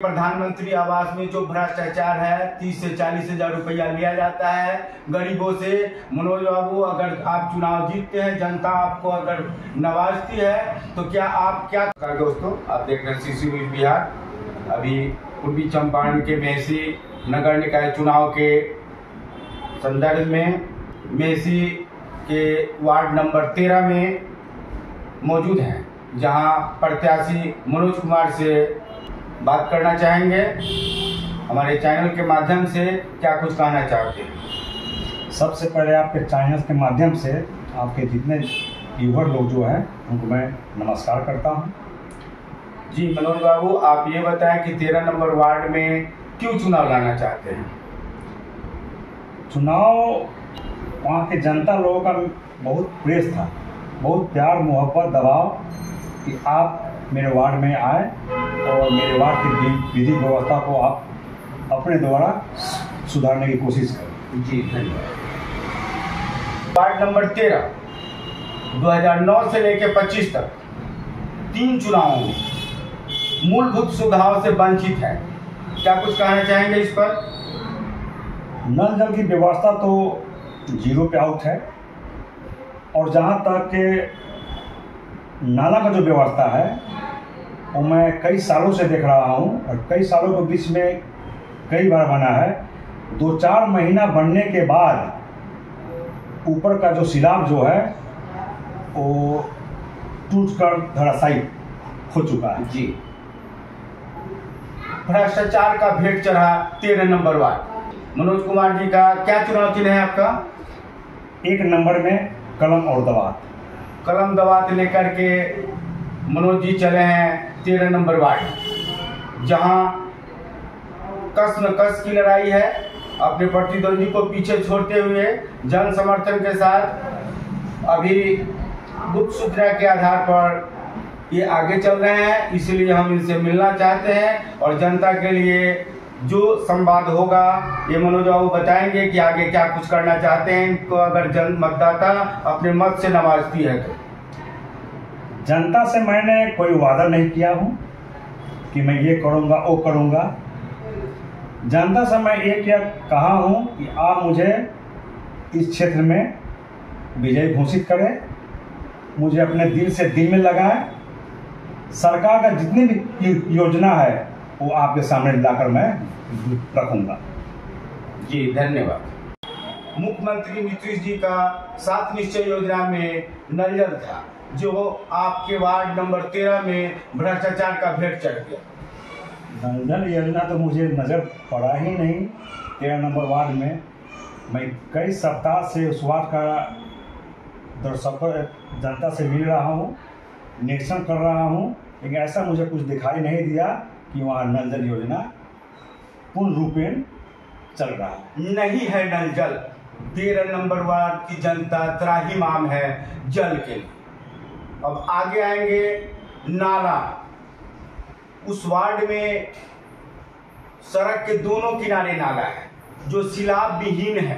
प्रधानमंत्री आवास में जो भ्रष्टाचार है 30 से 40 हजार रुपया लिया जाता है गरीबों से। मनोज बाबू, अगर आप चुनाव जीतते हैं, जनता आपको अगर नवाजती है तो क्या आप क्या दोस्तों, आप देख रहे हैं CC न्यूज़ बिहार। अभी पूर्वी चंपारण के मेहसी नगर निकाय चुनाव के संदर्भ में मेहसी के वार्ड नंबर 13 में मौजूद हैं, जहां प्रत्याशी मनोज कुमार से बात करना चाहेंगे। हमारे चैनल के माध्यम से क्या कुछ कहना चाहते हैं? सबसे पहले आपके चैनल के माध्यम से आपके जितने व्यूअर लोग जो हैं उनको मैं नमस्कार करता हूं। जी मनोज बाबू, आप ये बताएं कि 13 नंबर वार्ड में क्यों चुनाव लाना चाहते हैं? चुनाव वहाँ के जनता लोगों का बहुत प्रेस था, बहुत प्यार मोहब्बत दबाव कि आप मेरे वार्ड में आए और मेरे वार्ड की विधि व्यवस्था को आप अपने द्वारा सुधारने की कोशिश करें। जी धन्यवाद। वार्ड नंबर 13 2009 से लेकर 25 तक 3 चुनावों में मूलभूत सुविधाओं से वंचित है, क्या कुछ कहना चाहेंगे इस पर? नल जल की व्यवस्था तो 0 पे आउट है, और जहाँ तक के नाला का जो व्यवस्था है वो मैं कई सालों से देख रहा हूँ, और कई सालों के बीच में कई बार बना है। 2-4 महीना बनने के बाद ऊपर का जो सिलाब जो है वो टूटकर धराशायी हो चुका है। जी, भ्रष्टाचार का भेंट चढ़ा 13 नंबर वार्ड। मनोज कुमार जी का क्या चुनाव चिन्ह है आपका? 1 नंबर में कलम और दवात। कलम दवात लेकर के मनोज जी चले हैं 13 नंबर वार्ड, जहां कस न कस की लड़ाई है। अपने प्रतिद्वंदी को पीछे छोड़ते हुए जन समर्थन के साथ अभी गुप्त सूचना के आधार पर ये आगे चल रहे हैं। इसलिए हम इनसे मिलना चाहते हैं और जनता के लिए जो संवाद होगा ये मनोज बाबू बताएंगे कि आगे क्या कुछ करना चाहते हैं। इनको अगर जन मतदाता अपने मत से नवाजती है तो जनता से मैंने कोई वादा नहीं किया हूं कि मैं ये करूंगा वो करूंगा। जनता से मैं एक कहा हूं कि आप मुझे इस क्षेत्र में विजयी घोषित करें, मुझे अपने दिल से दिल में लगाएं। सरकार का जितनी भी योजना है वो आपके सामने लाकर मैं रखूंगा। जी धन्यवाद। मुख्यमंत्री नीतीश जी का 7 निश्चय योजना में नल जल था, जो आपके वार्ड नंबर 13 में भ्रष्टाचार का भेंट चढ़ गया। नल जल योजना तो मुझे नज़र पड़ा ही नहीं। 13 नंबर वार्ड में मैं कई सप्ताह से उस वार्ड का दर्शकों जनता से मिल रहा हूँ, निरीक्षण कर रहा हूँ, लेकिन ऐसा मुझे कुछ दिखाई नहीं दिया कि वहाँ नल जल योजना पूर्ण रूपेण चल रहा है। नहीं है नल जल। 13 नंबर वार्ड की जनता त्राहिमाम है जल के लिए। अब आगे आएंगे नाला। उस वार्ड में सड़क के दोनों किनारे नाला है जो सिलाब विहीन है,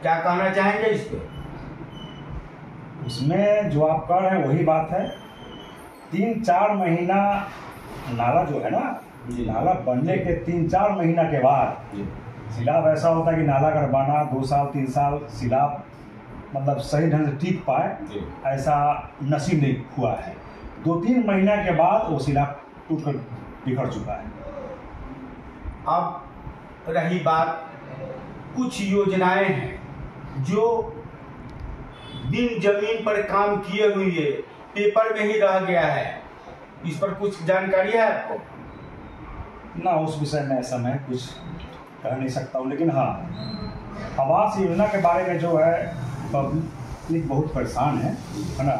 क्या कहना चाहेंगे इस पर? उसमें जो आप कह रहे हैं वही बात है। 3-4 महीना नाला जो है ना, नाला बनने के 3-4 महीना के बाद सिलाब ऐसा होता है कि नाला अगर बना 2 साल 3 साल सिलाब मतलब सही ढंग से टिक पाए, ऐसा नसीब नहीं हुआ है। 2-3 महीना के बाद वो सिलाब टूटकर बिखर चुका है। अब रही बात, कुछ योजनाएं हैं जो बिन जमीन पर काम किए हुए पेपर में ही रह गया है, इस पर कुछ जानकारी है आपको? ना, उस विषय में ऐसा मैं कुछ कह नहीं सकता हूँ, लेकिन हाँ, आवास योजना के बारे में जो है पब्लिक बहुत परेशान है ना,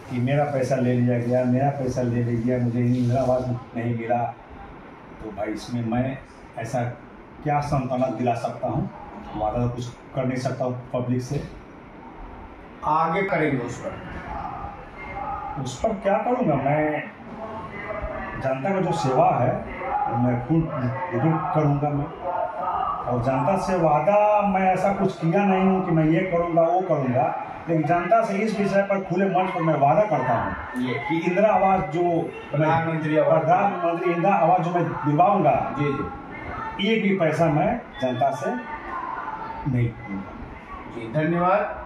कि मेरा पैसा ले लिया गया, मेरा पैसा ले लिया गया, मुझे इंदिरा आवास नहीं मिला। तो भाई इसमें मैं ऐसा क्या सांत्वना दिला सकता हूँ? वादा तो कुछ कर नहीं सकता हूँ पब्लिक से। आगे करेंगे उस पर क्या करूँगा मैं? जनता का जो सेवा है मैं पूर्ण करूँगा मैं, और जनता से वादा मैं ऐसा कुछ किया नहीं हूँ कि मैं ये करूँगा वो करूँगा। लेकिन जनता से इस विषय पर खुले मंच पर मैं वादा करता हूँ कि इंदिरा आवास जो प्रधानमंत्री इंदिरा आवास जो मैं दिलवाऊंगा, जी जी, एक भी पैसा मैं जनता से नहीं लूंगा। जी धन्यवाद।